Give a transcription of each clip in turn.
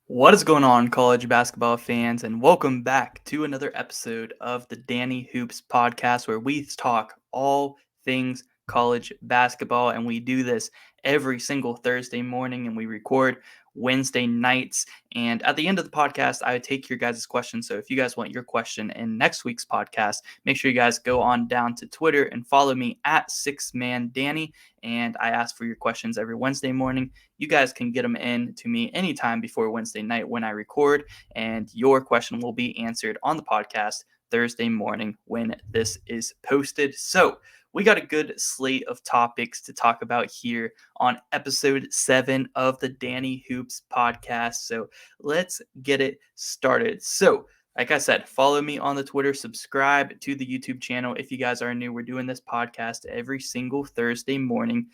What is going on, college basketball fans, and welcome back to another episode of the Danny Hoops podcast, where we talk all things college basketball. And we do this every single Thursday morning, and we record Wednesday nights. And at the end of the podcast, I take your guys' questions. So if you guys want your question in next week's podcast, make sure you guys go on down to Twitter and follow me at 6mandanny. And I ask for your questions every Wednesday morning. You guys can get them in to me anytime before Wednesday night when I record, and your question will be answered on the podcast Thursday morning when this is posted. So we got a good slate of topics to talk about here on episode 7 of the Danny Hoops podcast. So let's get it started. So like I said, follow me on the Twitter, subscribe to the YouTube channel. If you guys are new, we're doing this podcast every single Thursday morning.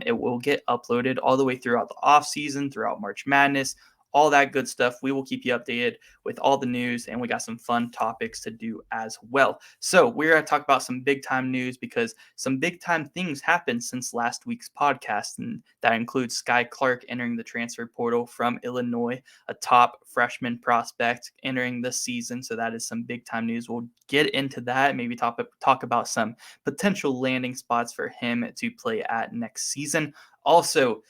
It will get uploaded all the way throughout the off season, throughout March Madness, all that good stuff. We will keep you updated with all the news, and we got some fun topics to do as well. So we're going to talk about some big time news because some big time things happened since last week's podcast, and that includes Sky Clark entering the transfer portal from Illinois, a top freshman prospect entering the season. So that is some big time news. We'll get into that, maybe talk about some potential landing spots for him to play at next season. Also,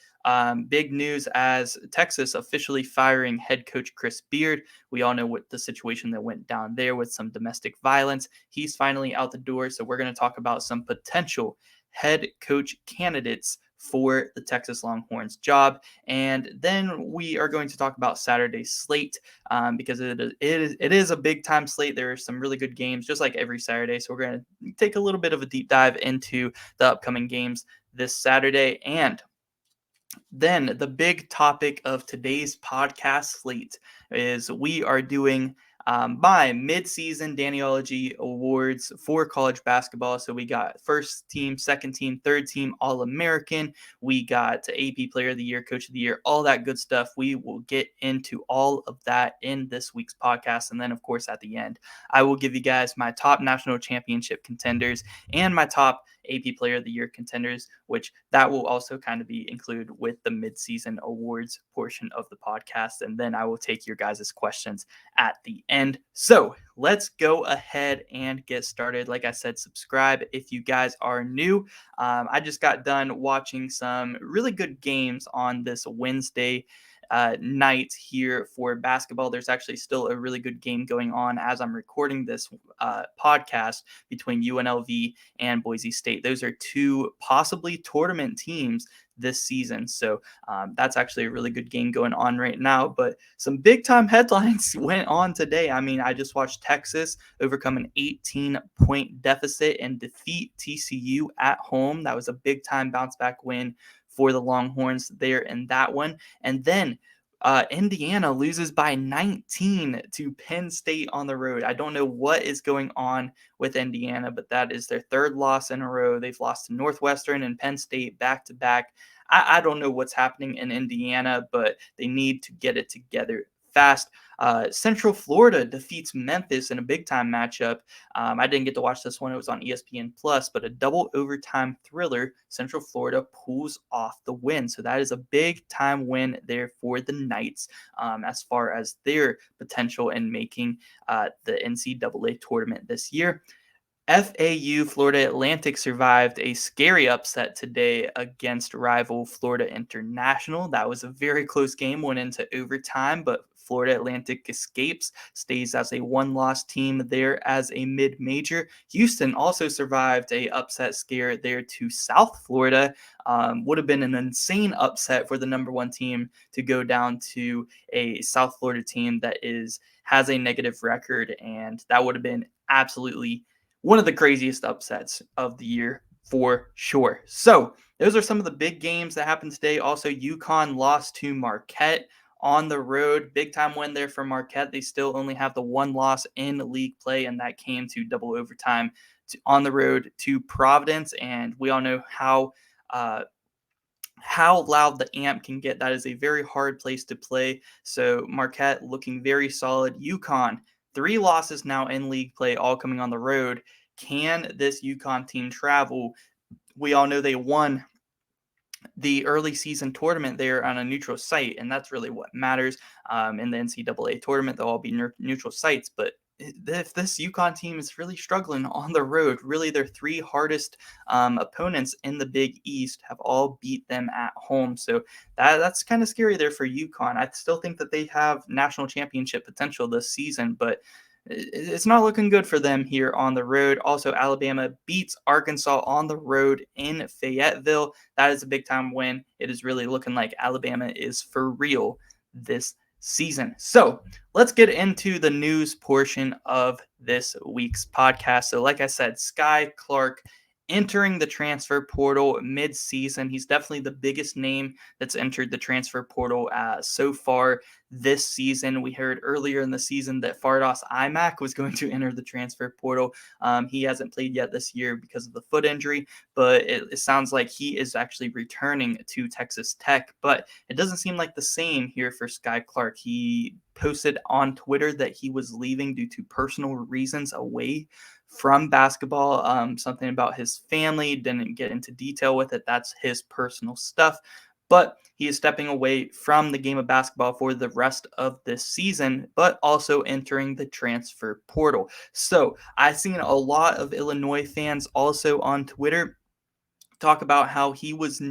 big news as Texas officially firing head coach Chris Beard. We all know what the situation that went down there with some domestic violence. He's finally out the door. So we're going to talk about some potential head coach candidates for the Texas Longhorns job. And then we are going to talk about Saturdays Slate because it is a big time slate. There are some really good games just like every Saturday. So we're going to take a little bit of a deep dive into the upcoming games this Saturday. And then the big topic of today's podcast slate is we are doing my mid-season Dannyology awards for college basketball. So we got first team, second team, third team, All-American. We got AP Player of the Year, Coach of the Year, all that good stuff. We will get into all of that in this week's podcast. And then, of course, at the end, I will give you guys my top national championship contenders and my top AP Player of the Year contenders, which that will also kind of be included with the mid-season awards portion of the podcast. And then I will take your guys' questions at the end. So let's go ahead and get started. Like I said, subscribe if you guys are new. I just got done watching some really good games on this Wednesday night here for basketball. There's actually still a really good game going on as I'm recording this podcast between UNLV and Boise State. Those are two possibly tournament teams this season. So that's actually a really good game going on right now. But some big time headlines went on today. I mean, I just watched Texas overcome an 18-point deficit and defeat TCU at home. That was a big time bounce back win for the Longhorns there in that one. And then Indiana loses by 19 to Penn State on the road. I don't know what is going on with Indiana, but that is their third loss in a row. They've lost to Northwestern and Penn State back to back. I don't know what's happening in Indiana, but they need to get it together fast. Central Florida defeats Memphis in a big-time matchup. I didn't get to watch this one. It was on ESPN+, but a double overtime thriller. Central Florida pulls off the win. So that is a big-time win there for the Knights as far as their potential in making the NCAA tournament this year. FAU Florida Atlantic survived a scary upset today against rival Florida International. That was a very close game, went into overtime, but Florida Atlantic escapes, stays as a one-loss team there as a mid-major. Houston also survived a upset scare there to South Florida. Would have been an insane upset for the number one team to go down to a South Florida team that has a negative record, and that would have been absolutely one of the craziest upsets of the year for sure. So those are some of the big games that happened today. Also, UConn lost to Marquette on the road. Big time win there for Marquette. They still only have the one loss in league play, and that came to double overtime on the road to Providence. And we all know how loud the amp can get. That is a very hard place to play. So Marquette looking very solid. UConn, 3 losses now in league play, all coming on the road. Can this UConn team travel? We all know they won the early season tournament there on a neutral site, and that's really what matters. In the NCAA tournament, they'll all be neutral sites, but if this UConn team is really struggling on the road, really their three hardest opponents in the Big East have all beat them at home. So that's kind of scary there for UConn. I still think that they have national championship potential this season, but it's not looking good for them here on the road. Also, Alabama beats Arkansas on the road in Fayetteville. That is a big time win. It is really looking like Alabama is for real this season. So let's get into the news portion of this week's podcast. So, like I said, Sky Clark entering the transfer portal mid-season. He's definitely the biggest name that's entered the transfer portal so far this season. We heard earlier in the season that Fardaws Aimaq was going to enter the transfer portal. He hasn't played yet this year because of the foot injury, but it sounds like he is actually returning to Texas Tech. But it doesn't seem like the same here for Sky Clark. He posted on Twitter that he was leaving due to personal reasons away from basketball. Something about his family, didn't get into detail with it. That's his personal stuff. But he is stepping away from the game of basketball for the rest of this season, but also entering the transfer portal. So I've seen a lot of Illinois fans also on Twitter talk about how he was,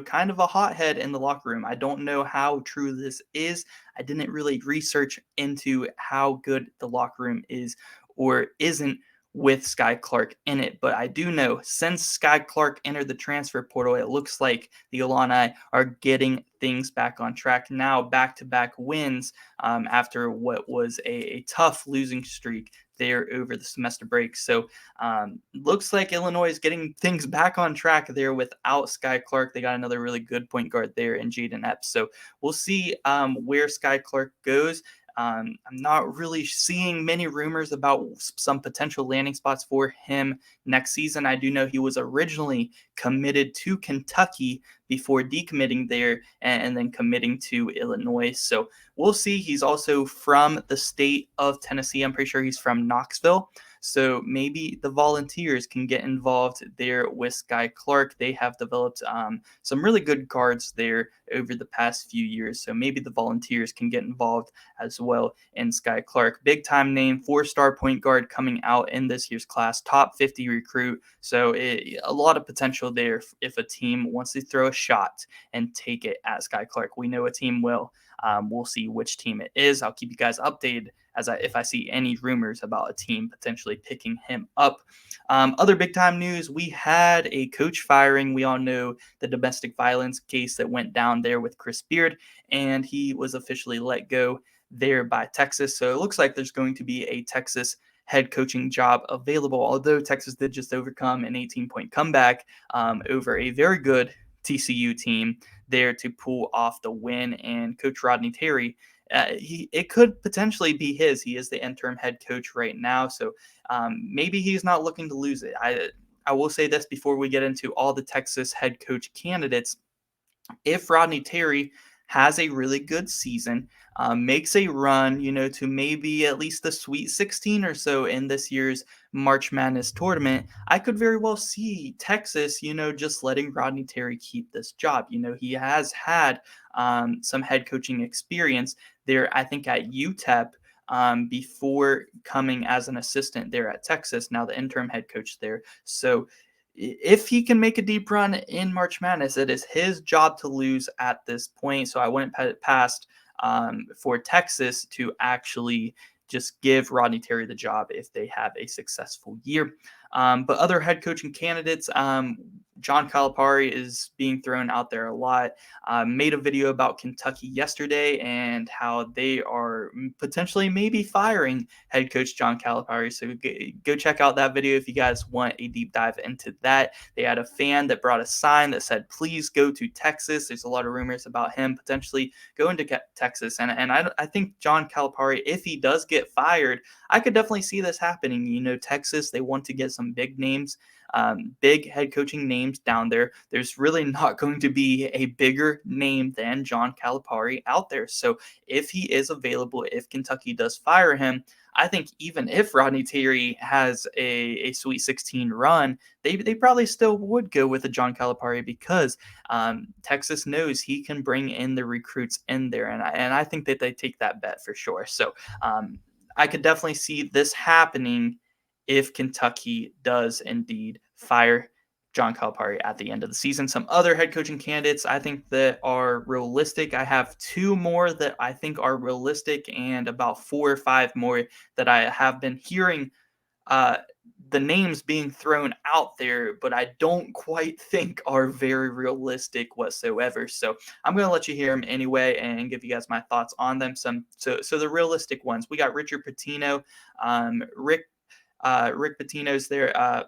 kind of a hothead in the locker room. I don't know how true this is. I didn't really research into how good the locker room is or isn't with Sky Clark in it. But I do know since Sky Clark entered the transfer portal, it looks like the Illini are getting things back on track now, back-to-back wins after what was a tough losing streak there over the semester break. So looks like Illinois is getting things back on track there without Sky Clark. They got another really good point guard there in Jaden Epps. So we'll see where Sky Clark goes. I'm not really seeing many rumors about some potential landing spots for him next season. I do know he was originally committed to Kentucky before decommitting there and then committing to Illinois. So we'll see. He's also from the state of Tennessee. I'm pretty sure he's from Knoxville. So maybe the Volunteers can get involved there with Sky Clark. They have developed some really good guards there over the past few years. So maybe the Volunteers can get involved as well in Sky Clark. Big time name, 4-star point guard coming out in this year's class, top 50 recruit. So a lot of potential there if a team wants to throw a shot and take it at Sky Clark. We know a team will. We'll see which team it is. I'll keep you guys updated if I see any rumors about a team potentially picking him up. Other big time news, we had a coach firing. We all know the domestic violence case that went down there with Chris Beard, and he was officially let go there by Texas. So it looks like there's going to be a Texas head coaching job available, although Texas did just overcome an 18-point comeback over a very good TCU team there to pull off the win. And Coach Rodney Terry, it could potentially be his. He is the interim head coach right now, so maybe he's not looking to lose it. I will say this before we get into all the Texas head coach candidates. If Rodney Terry has a really good season, makes a run, to maybe at least the Sweet 16 or so in this year's March Madness tournament, I could very well see Texas, just letting Rodney Terry keep this job. He has had some head coaching experience there, I think, at UTEP before coming as an assistant there at Texas, now the interim head coach there. So if he can make a deep run in March Madness, it is his job to lose at this point. So I wouldn't put it past for Texas to actually just give Rodney Terry the job if they have a successful year. But other head coaching candidates, John Calipari is being thrown out there a lot. Made a video about Kentucky yesterday and how they are potentially maybe firing head coach John Calipari. So go check out that video if you guys want a deep dive into that. They had a fan that brought a sign that said, "Please go to Texas." There's a lot of rumors about him potentially going to Texas. And I think John Calipari, if he does get fired, I could definitely see this happening. Texas, they want to get some big names big head coaching names down there. There's really not going to be a bigger name than John Calipari out there. So if he is available, if Kentucky does fire him, I think even if Rodney Terry has a Sweet 16 run, they probably still would go with a John Calipari because Texas knows he can bring in the recruits in there, and I think that they take that bet for sure. So I could definitely see this happening if Kentucky does indeed fire John Calipari at the end of the season. Some other head coaching candidates I think that are realistic. I have two more that I think are realistic, and about four or five more that I have been hearing uh, the names being thrown out there, but I don't quite think are very realistic whatsoever. So I'm going to let you hear them anyway and give you guys my thoughts on them. So the realistic ones, we got Richard Pitino, Rick Pitino's there.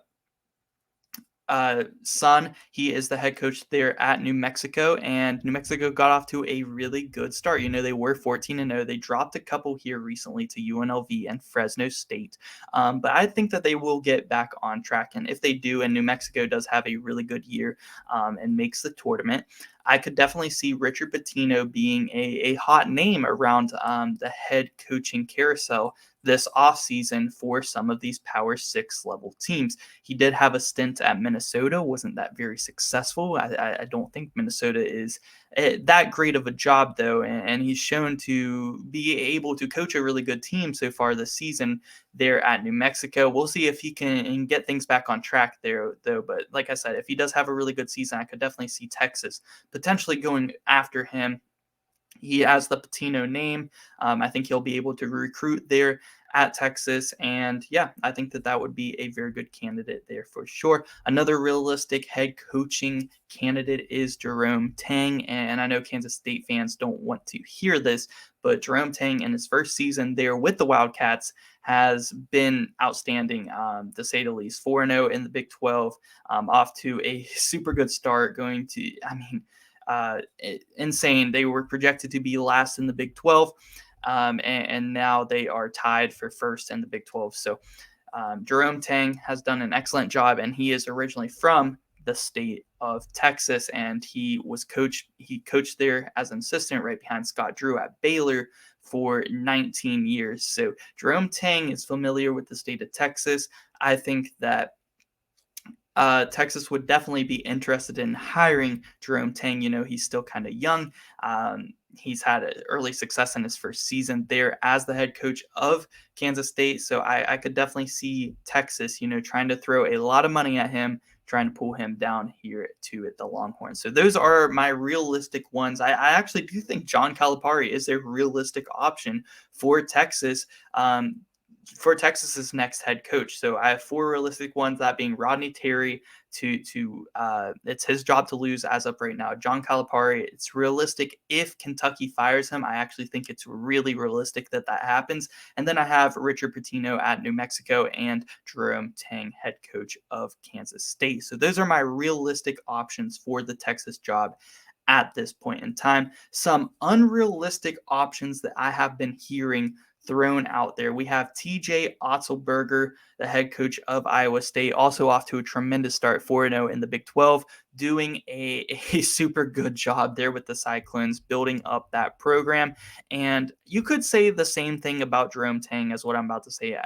Son. He is the head coach there at New Mexico, and New Mexico got off to a really good start. They were 14-0. They dropped a couple here recently to UNLV and Fresno State, but I think that they will get back on track. And if they do, and New Mexico does have a really good year and makes the tournament, I could definitely see Richard Pitino being a hot name around the head coaching carousel this offseason for some of these Power 6 level teams. He did have a stint at Minnesota, wasn't that very successful. I don't think Minnesota is that great of a job, though, and he's shown to be able to coach a really good team so far this season there at New Mexico. We'll see if he can get things back on track there, though. But like I said, if he does have a really good season, I could definitely see Texas potentially going after him. He has the Patino name. I think he'll be able to recruit there at Texas. And yeah, I think that would be a very good candidate there for sure. Another realistic head coaching candidate is Jerome Tang. And I know Kansas State fans don't want to hear this, but Jerome Tang in his first season there with the Wildcats has been outstanding, to say the least. 4-0 in the Big 12, off to a super good start, insane. They were projected to be last in the Big 12, and now they are tied for first in the Big 12. So Jerome Tang has done an excellent job, and he is originally from the state of Texas, and he coached there as an assistant right behind Scott Drew at Baylor for 19 years. So Jerome Tang is familiar with the state of Texas. I think that Texas would definitely be interested in hiring Jerome Tang. He's still kind of young. He's had early success in his first season there as the head coach of Kansas State. So I could definitely see Texas, trying to throw a lot of money at him, trying to pull him down here at the Longhorns. So those are my realistic ones. I actually do think John Calipari is a realistic option for Texas. For Texas's next head coach. So I have four realistic ones, that being Rodney Terry it's his job to lose as of right now. John Calipari, it's realistic if Kentucky fires him. I actually think it's really realistic that happens. And then I have Richard Pitino at New Mexico and Jerome Tang, head coach of Kansas State. So those are my realistic options for the Texas job at this point in time. Some unrealistic options that I have been hearing thrown out there. We have TJ Otzelberger, the head coach of Iowa State, also off to a tremendous start, 4-0 in the Big 12, doing a super good job there with the Cyclones, building up that program. And you could say the same thing about Jerome Tang as what I'm about to say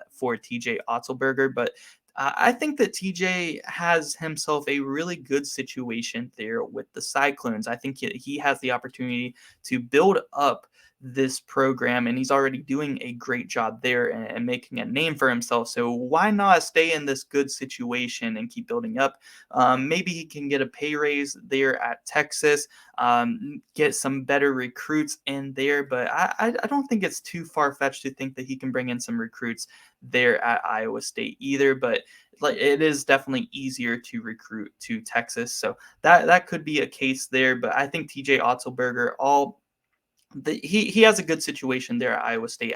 for TJ Otzelberger, but I think that TJ has himself a really good situation there with the Cyclones. I think he has the opportunity to build up this program, and he's already doing a great job there and making a name for himself. So why not stay in this good situation and keep building up? Maybe he can get a pay raise there at Texas, get some better recruits in there, but I don't think it's too far-fetched to think that he can bring in some recruits there at Iowa State either. But it is definitely easier to recruit to Texas, so that could be a case there. But I think TJ Otzelberger, he has a good situation there at Iowa State.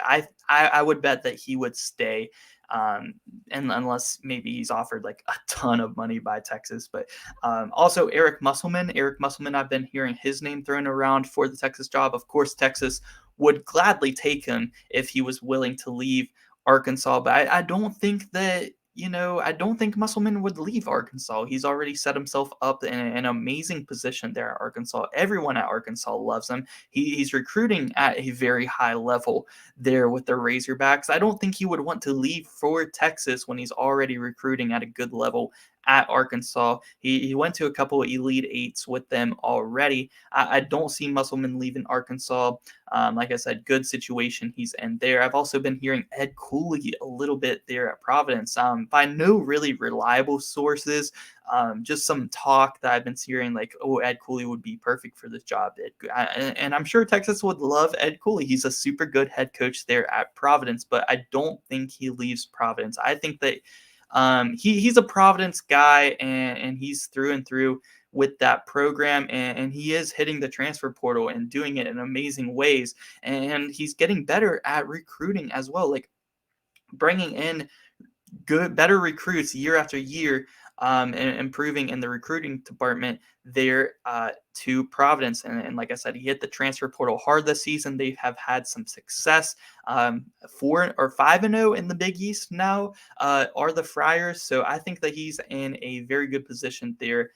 I would bet that he would stay, and unless maybe he's offered like a ton of money by Texas. But also Eric Musselman, I've been hearing his name thrown around for the Texas job. Of course, Texas would gladly take him if he was willing to leave Arkansas, but I don't think that I don't think Musselman would leave Arkansas. He's already set himself up in an amazing position there at Arkansas. Everyone at Arkansas loves him. He's recruiting at a very high level there with the Razorbacks. I don't think he would want to leave for Texas when he's already recruiting at a good level at Arkansas. He went to a couple of Elite Eights with them already. I don't see Musselman leaving Arkansas. Like I said, good situation he's in there. I've also been hearing Ed Cooley a little bit there at Providence. By no really reliable sources, just some talk that I've been hearing, like, oh, Ed Cooley would be perfect for this job. And I'm sure Texas would love Ed Cooley. He's a super good head coach there at Providence, but I don't think he leaves Providence. I think that he's a Providence guy, and he's through and through with that program, and he is hitting the transfer portal and doing it in amazing ways, and he's getting better at recruiting as well, like bringing in better recruits year after year, and improving in the recruiting department there to Providence. And like I said, he hit the transfer portal hard this season. They have had some success. 4 or 5-0 in the Big East now are the Friars. So I think that he's in a very good position there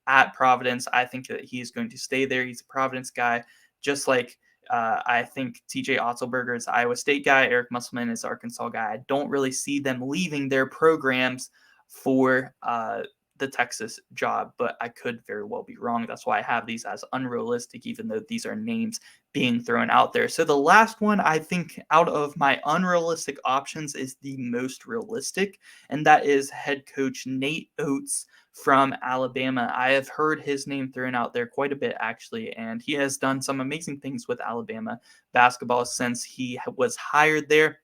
at Providence. I think that he's going to stay there. He's a Providence guy, just like I think TJ Otzelberger is the Iowa State guy. Eric Musselman is Arkansas guy. I don't really see them leaving their programs for the Texas job, but I could very well be wrong. That's why I have these as unrealistic, even though these are names being thrown out there. So the last one I think out of my unrealistic options is the most realistic, and that is head coach Nate Oates from Alabama. I have heard his name thrown out there quite a bit, actually, and he has done some amazing things with Alabama basketball since he was hired there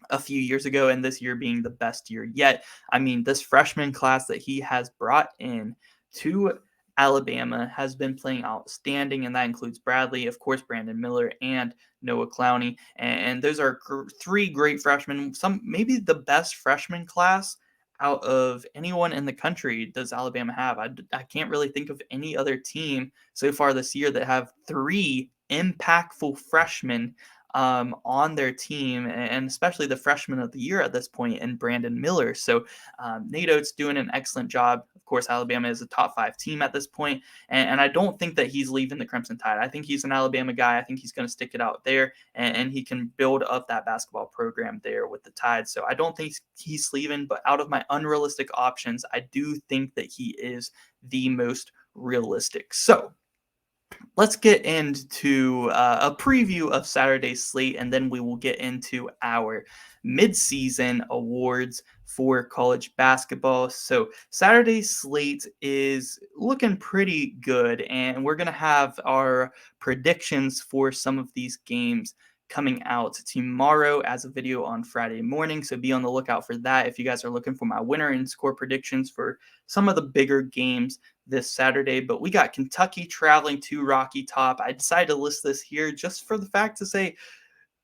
a few years ago, and this year being the best year yet. I mean, this freshman class that he has brought in to Alabama has been playing outstanding, and that includes Bradley, of course, Brandon Miller, and Noah Clowney. And those are three great freshmen, some maybe the best freshman class out of anyone in the country does Alabama have. I can't really think of any other team so far this year that have three impactful freshmen on their team, and especially the freshman of the year at this point in Brandon Miller. So Nate Oates doing an excellent job. Of course, Alabama is a top 5 team at this point, and I don't think that he's leaving the Crimson Tide. I think he's an Alabama guy. I think he's going to stick it out there, and he can build up that basketball program there with the Tide. So I don't think he's leaving, but out of my unrealistic options, I do think that he is the most realistic. So let's get into a preview of Saturday's slate, and then we will get into our mid-season awards for college basketball. So Saturday's slate is looking pretty good, and we're going to have our predictions for some of these games coming out tomorrow as a video on Friday morning. So be on the lookout for that if you guys are looking for my winner and score predictions for some of the bigger games this Saturday. But we got Kentucky traveling to Rocky Top. I decided to list this here just for the fact to say,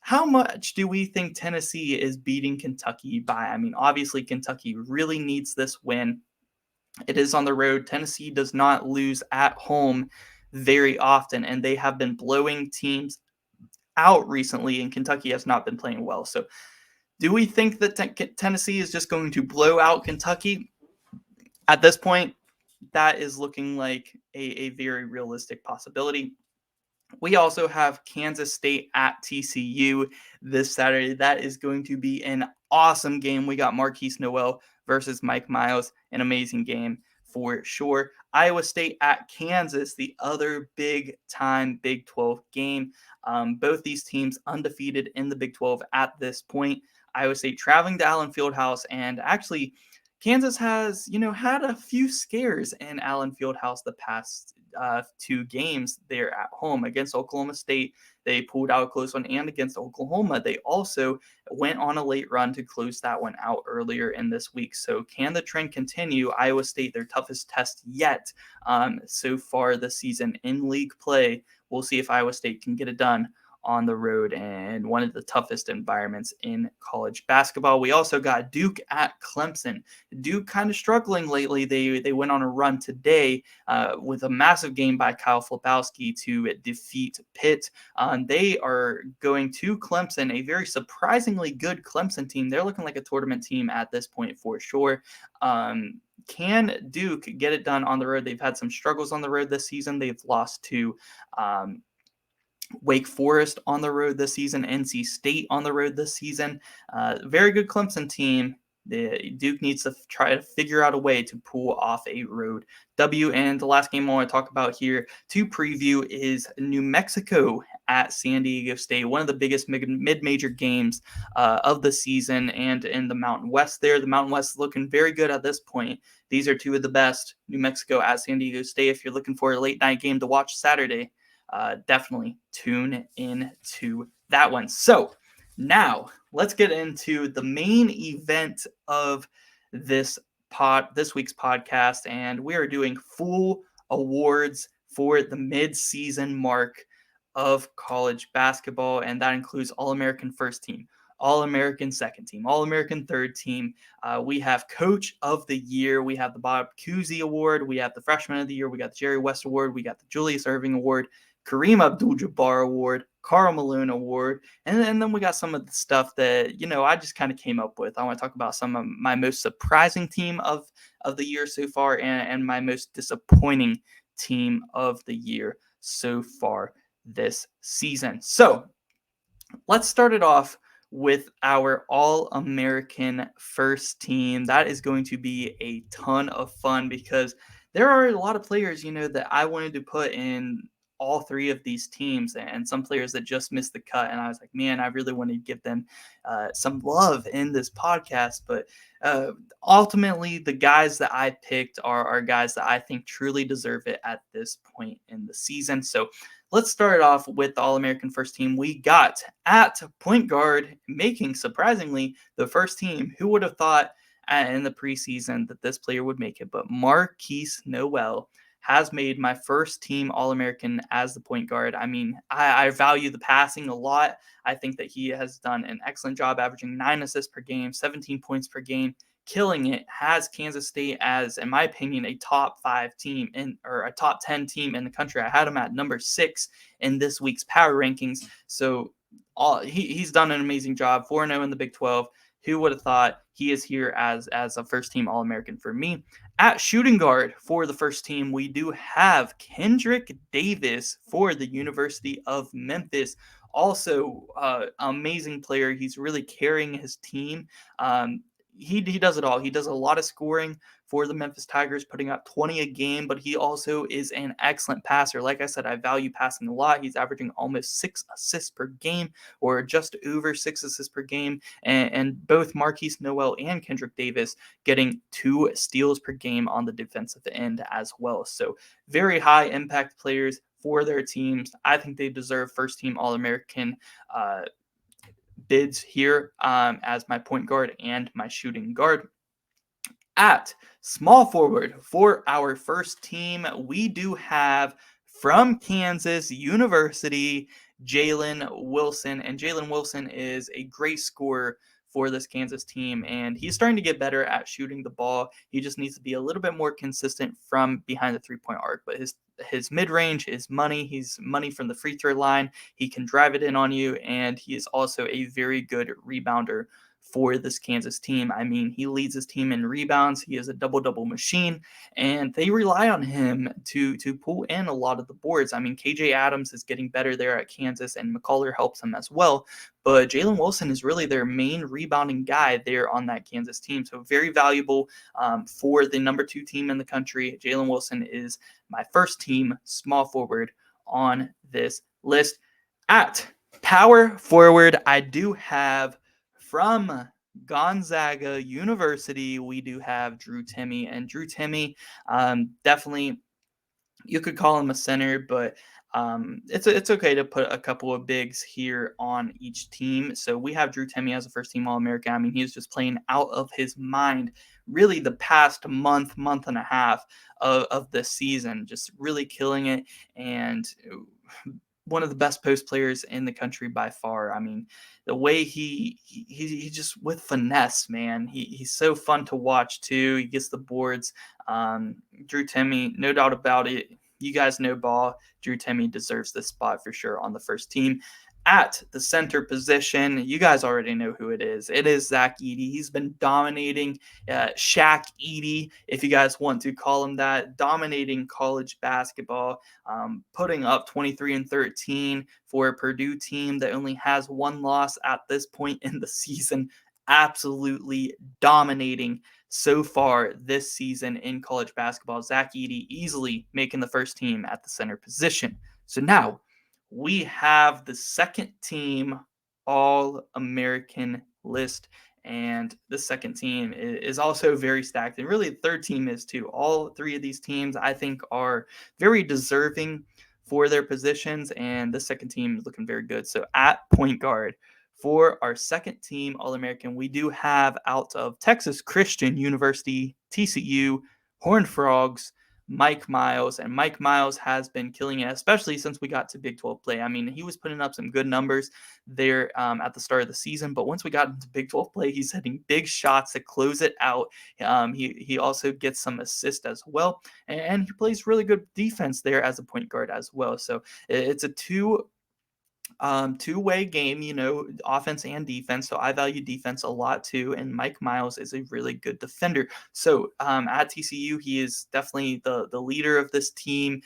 how much do we think Tennessee is beating Kentucky by? I mean, obviously Kentucky really needs this win. It is on the road. Tennessee does not lose at home very often, and they have been blowing teams out recently, and Kentucky has not been playing well. So do we think that Tennessee is just going to blow out Kentucky? At this point, that is looking like a very realistic possibility. We also have Kansas State at TCU this Saturday. That is going to be an awesome game. We got Marquise Noel versus Mike Miles, an amazing game for sure. Iowa State at Kansas, the other big-time Big 12 game. Both these teams undefeated in the Big 12 at this point. Iowa State traveling to Allen Fieldhouse, and actually Kansas has, had a few scares in Allen Fieldhouse the past 2 games there at home. Against Oklahoma State, they pulled out a close one, and against Oklahoma, they also went on a late run to close that one out earlier in this week. So can the trend continue? Iowa State, their toughest test yet so far this season in league play. We'll see if Iowa State can get it done on the road and one of the toughest environments in college basketball. We also got Duke at Clemson. Duke kind of struggling lately. They went on a run today with a massive game by Kyle Flabowski to defeat Pitt. They are going to Clemson, a very surprisingly good Clemson team. They're looking like a tournament team at this point for sure. Can Duke get it done on the road? They've had some struggles on the road this season. They've lost to Wake Forest on the road this season, NC State on the road this season. Very good Clemson team. Duke needs to try to figure out a way to pull off a road W. And the last game I want to talk about here to preview is New Mexico at San Diego State, one of the biggest mid-major games of the season, and in the Mountain West there. The Mountain West is looking very good at this point. These are two of the best. New Mexico at San Diego State. If you're looking for a late-night game to watch Saturday, definitely tune in to that one. So now let's get into the main event of this week's podcast, and we are doing full awards for the mid-season mark of college basketball, and that includes All-American first team, All-American second team, All-American third team. We have Coach of the Year. We have the Bob Cousy Award. We have the Freshman of the Year. We got the Jerry West Award. We got the Julius Erving Award, Kareem Abdul-Jabbar Award, Karl Malone Award, and then we got some of the stuff that, I just kind of came up with. I want to talk about some of my most surprising team of the year so far and my most disappointing team of the year so far this season. So let's start it off with our All-American first team. That is going to be a ton of fun because there are a lot of players, that I wanted to put in all three of these teams, and some players that just missed the cut. And I was like, man, I really want to give them some love in this podcast. But ultimately, the guys that I picked are guys that I think truly deserve it at this point in the season. So let's start off with the All-American first team. We got at point guard, making surprisingly the first team. Who would have thought in the preseason that this player would make it? But Marquise Noel has made my first team All-American as the point guard. I mean, I value the passing a lot. I think that he has done an excellent job averaging 9 assists per game, 17 points per game, killing it. Has Kansas State as, in my opinion, a top 5 team or a top 10 team in the country. I had him at number 6 in this week's power rankings. So he's done an amazing job. 4-0 in the Big 12. Who would have thought? He is here as a first team All-American for me. At shooting guard for the first team, we do have Kendrick Davis for the University of Memphis. Also, amazing player. He's really carrying his team. He does it all. He does a lot of scoring for the Memphis Tigers, putting up 20 a game, but he also is an excellent passer. Like I said, I value passing a lot. He's averaging almost 6 assists per game, or just over 6 assists per game, and both Marquise Noel and Kendrick Davis getting 2 steals per game on the defensive end as well. So very high impact players for their teams. I think they deserve first team All-American bids here as my point guard and my shooting guard. At small forward for our first team, we do have from Kansas University, Jalen Wilson. And Jalen Wilson is a great scorer for this Kansas team, and he's starting to get better at shooting the ball. He just needs to be a little bit more consistent from behind the three-point arc, but his mid-range is money. He's money from the free throw line. He can drive it in on you, and he is also a very good rebounder for this Kansas team. I mean, he leads his team in rebounds. He is a double-double machine, and they rely on him to pull in a lot of the boards. I mean, KJ Adams is getting better there at Kansas, and McCullough helps him as well. But Jalen Wilson is really their main rebounding guy there on that Kansas team. So very valuable for the number 2 team in the country. Jalen Wilson is my first team small forward on this list. At power forward, I do have from Gonzaga University, we do have Drew Timme. And Drew Timme, definitely, you could call him a center, but it's okay to put a couple of bigs here on each team. So we have Drew Timme as a first-team All-American. I mean, he's just playing out of his mind really the past month and a half of this season, just really killing it. And one of the best post players in the country by far. I mean, the way he just with finesse, man. He's so fun to watch too. He gets the boards. Drew Timme, no doubt about it. You guys know ball. Drew Timme deserves this spot for sure on the first team. At the center position, you guys already know who it is. It is Zach Edey. He's been dominating, Shaq Edey, if you guys want to call him that, dominating college basketball, putting up 23-13 for a Purdue team that only has one loss at this point in the season. Absolutely dominating so far this season in college basketball. Zach Edey easily making the first team at the center position. So now we have the second team All-American list. And the second team is also very stacked. And really, the third team is too. All three of these teams, I think, are very deserving for their positions. And the second team is looking very good. So at point guard, for our second team All-American, we do have out of Texas Christian University, TCU, Horned Frogs, Mike Miles. And Mike Miles has been killing it, especially since we got to Big 12 play. I mean, he was putting up some good numbers there at the start of the season, but once we got into Big 12 play, he's hitting big shots to close it out. He also gets some assists as well, and he plays really good defense there as a point guard as well. So it's a two-way game, offense and defense. So I value defense a lot too. And Mike Miles is a really good defender. So at TCU, he is definitely the leader of this team,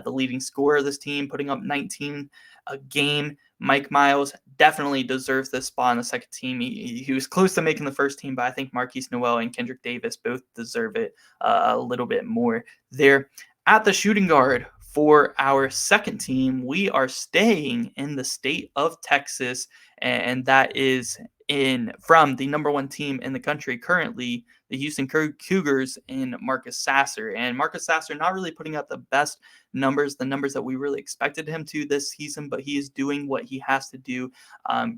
the leading scorer of this team, putting up 19 a game. Mike Miles definitely deserves this spot on the second team. He was close to making the first team, but I think Marquise Noel and Kendrick Davis both deserve it a little bit more there. At the shooting guard, for our second team, we are staying in the state of Texas, and that is from the number one team in the country currently, the Houston Cougars, in Marcus Sasser. And Marcus Sasser not really putting up the best numbers, the numbers that we really expected him to this season, but he is doing what he has to do,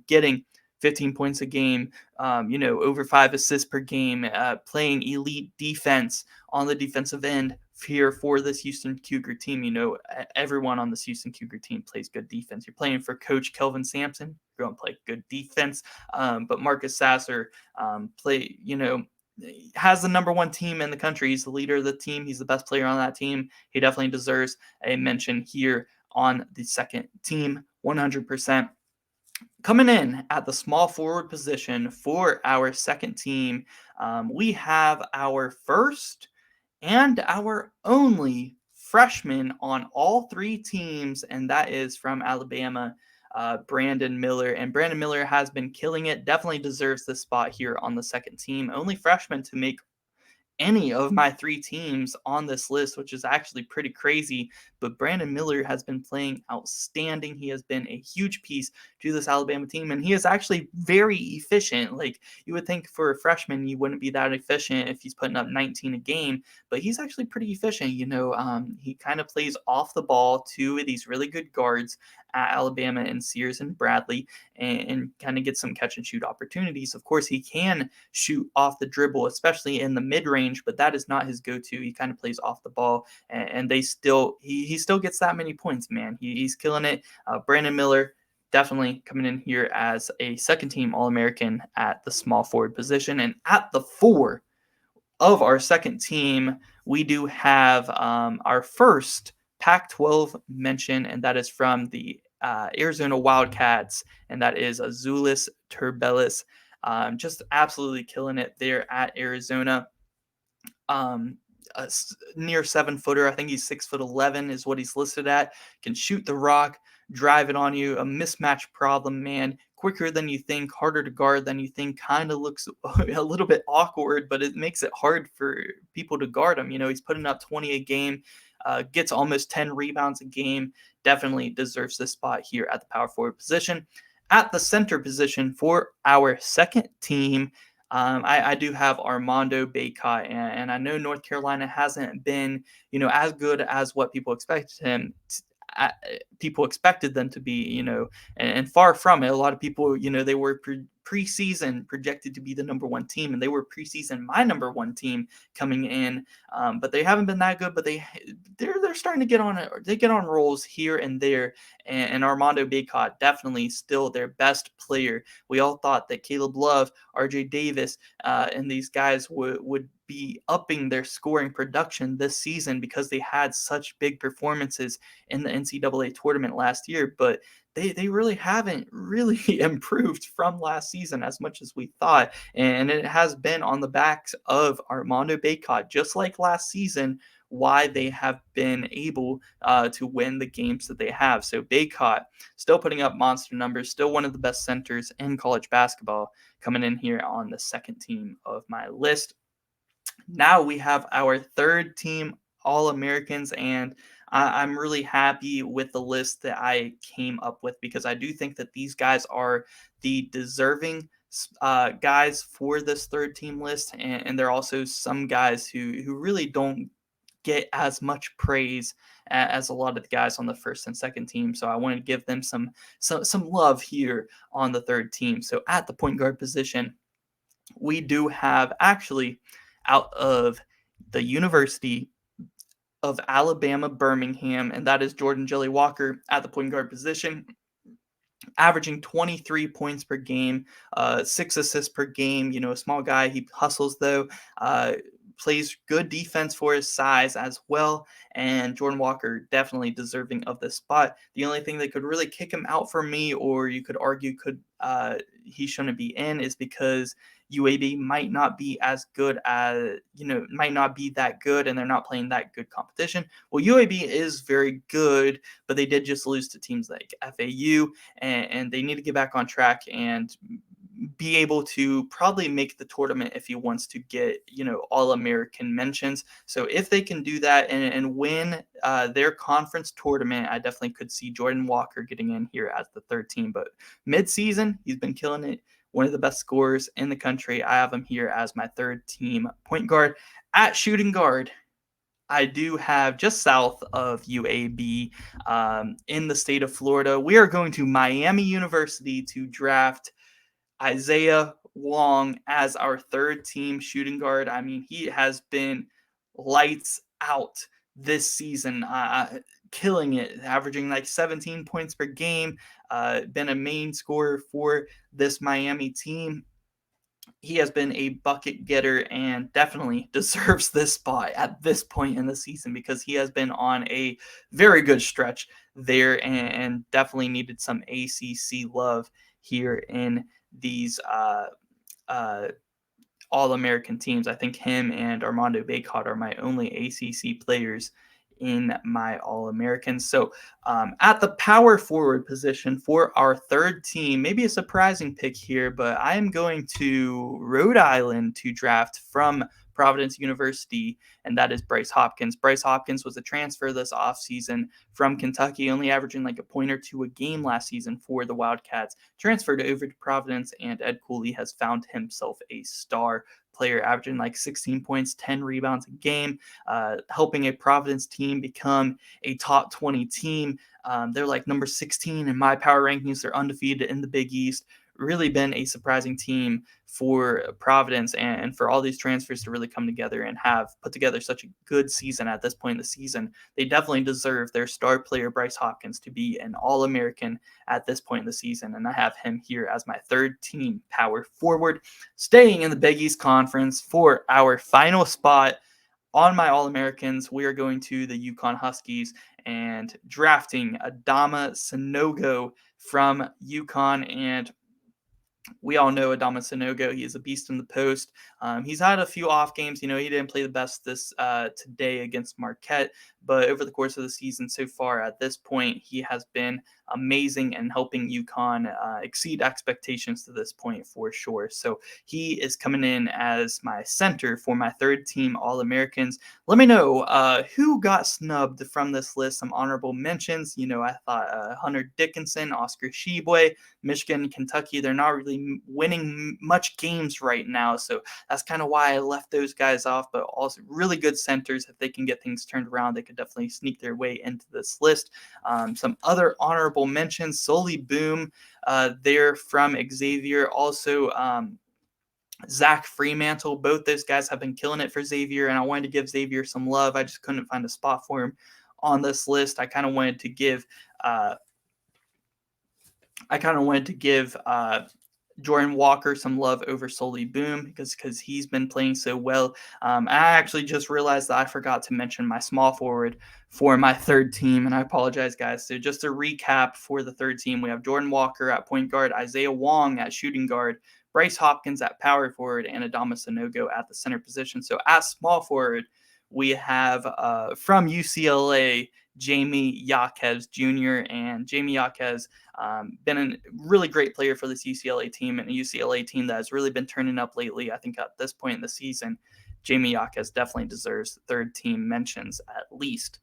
getting 15 points a game, over 5 assists per game, playing elite defense on the defensive end here for this Houston Cougar team. Everyone on this Houston Cougar team plays good defense. You're playing for Coach Kelvin Sampson, you're going to play good defense. But Marcus Sasser has the number one team in the country. He's the leader of the team. He's the best player on that team. He definitely deserves a mention here on the second team, 100%. Coming in at the small forward position for our second team, we have our first and our only freshman on all three teams, and that is from Alabama, Brandon Miller. And Brandon Miller has been killing it, definitely deserves this spot here on the second team. Only freshman to make any of my three teams on this list, which is actually pretty crazy. But Brandon Miller has been playing outstanding. He has been a huge piece to this Alabama team, and he is actually very efficient. Like, you would think for a freshman, you wouldn't be that efficient if he's putting up 19 a game, but he's actually pretty efficient. He kind of plays off the ball to these really good guards at Alabama and Sears and Bradley, and kind of get some catch and shoot opportunities. Of course, he can shoot off the dribble, especially in the mid-range, but that is not his go-to. He kind of plays off the ball, and he still gets that many points, man. He's killing it. Brandon Miller definitely coming in here as a second team All-American at the small forward position. And at the 4 of our second team, we do have our first Pac-12 mention, and that is from the Arizona Wildcats, and that is Azuolas Tubelis. Just absolutely killing it there at Arizona. A near 7-footer. I think he's 6'11" is what he's listed at. Can shoot the rock, drive it on you. A mismatch problem, man. Quicker than you think, harder to guard than you think. Kind of looks a little bit awkward, but it makes it hard for people to guard him. He's putting up 20 a game, gets almost 10 rebounds a game. Definitely deserves this spot here at the power forward position. At the center position for our second team, I do have Armando Bacot, and I know North Carolina hasn't been, as good as what people expected him people expected them to be, and far from it. A lot of people, they were preseason projected to be the number one team, and they were preseason my number one team coming in. But they haven't been that good. But they're starting to get on it. They get on rolls here and there. And Armando Bacot definitely still their best player. We all thought that Caleb Love, R.J. Davis, and these guys would be upping their scoring production this season because they had such big performances in the NCAA tournament last year. But they really haven't really improved from last season as much as we thought. And it has been on the backs of Armando Bacot, just like last season, why they have been able to win the games that they have. So Bacot still putting up monster numbers, still one of the best centers in college basketball, coming in here on the second team of my list. Now we have our third team All-Americans, and I'm really happy with the list that I came up with because I do think that these guys are the deserving guys for this third team list, and there are also some guys who really don't get as much praise as a lot of the guys on the first and second team. So I wanted to give them some love here on the third team. So at the point guard position, we do have actually out of the University of Alabama, Birmingham, and that is Jordan Jelly Walker at the point guard position, averaging 23 points per game, 6 assists per game. A small guy. He hustles, though, plays good defense for his size as well. And Jordan Walker definitely deserving of this spot. The only thing that could really kick him out for me, or you could argue he shouldn't be in, is because UAB might not be as good as, might not be that good, and they're not playing that good competition. Well, UAB is very good, but they did just lose to teams like FAU, and they need to get back on track and be able to probably make the tournament if he wants to get, All-American mentions. So if they can do that and win their conference tournament, I definitely could see Jordan Walker getting in here as the third team. But mid-season, he's been killing it. One of the best scorers in the country. I have him here as my third team point guard. At shooting guard, I do have just south of UAB in the state of Florida. We are going to Miami University to draft Isaiah Wong as our third team shooting guard. I mean, he has been lights out this season, killing it, averaging like 17 points per game, been a main scorer for this Miami team. He has been a bucket getter and definitely deserves this spot at this point in the season because he has been on a very good stretch there and definitely needed some ACC love here in these All-American teams. I think him and Armando Bacot are my only ACC players in my All-Americans. So at the power forward position for our third team, maybe a surprising pick here, but I am going to Rhode Island to draft from Providence University, and that is Bryce Hopkins. Bryce Hopkins was a transfer this offseason from Kentucky, only averaging like a point or two a game last season for the Wildcats, transferred over to Providence, and Ed Cooley has found himself a star player, averaging like 16 points, 10 rebounds a game, helping a Providence team become a top 20 team. They're like number 16 in my power rankings. They're undefeated in the Big East. Really been a surprising team for Providence, and for all these transfers to really come together and have put together such a good season at this point in the season. They definitely deserve their star player, Bryce Hopkins, to be an All-American at this point in the season, and I have him here as my third team power forward. Staying in the Big East Conference for our final spot on my All-Americans, we are going to the UConn Huskies and drafting Adama Sanogo from UConn. And we all know Adama Sanogo. He is a beast in the post. He's had a few off games. He didn't play the best this today against Marquette, but over the course of the season so far at this point, he has been amazing and helping UConn exceed expectations to this point for sure. So he is coming in as my center for my third team All-Americans. Let me know who got snubbed from this list. Some honorable mentions. I thought Hunter Dickinson, Oscar Sheboy, Michigan, Kentucky, they're not really really winning much games right now. So that's kind of why I left those guys off, but also really good centers. If they can get things turned around, they could definitely sneak their way into this list. Some other honorable mentions, Solly Boom, there from Xavier. Also, Zach Fremantle. Both those guys have been killing it for Xavier, and I wanted to give Xavier some love. I just couldn't find a spot for him on this list. I kind of wanted to give Jordan Walker some love over Solly Boom because he's been playing so well. I actually just realized that I forgot to mention my small forward for my third team, and I apologize, guys. So just to recap for the third team, we have Jordan Walker at point guard, Isaiah Wong at shooting guard, Bryce Hopkins at power forward, and Adama Sanogo at the center position. So at small forward, we have from UCLA, Jamie Yaquez Jr. And Jamie Yaquez been a really great player for this UCLA team, and a UCLA team that has really been turning up lately. I think at this point in the season, Jamie Yaquez definitely deserves third team mentions at least.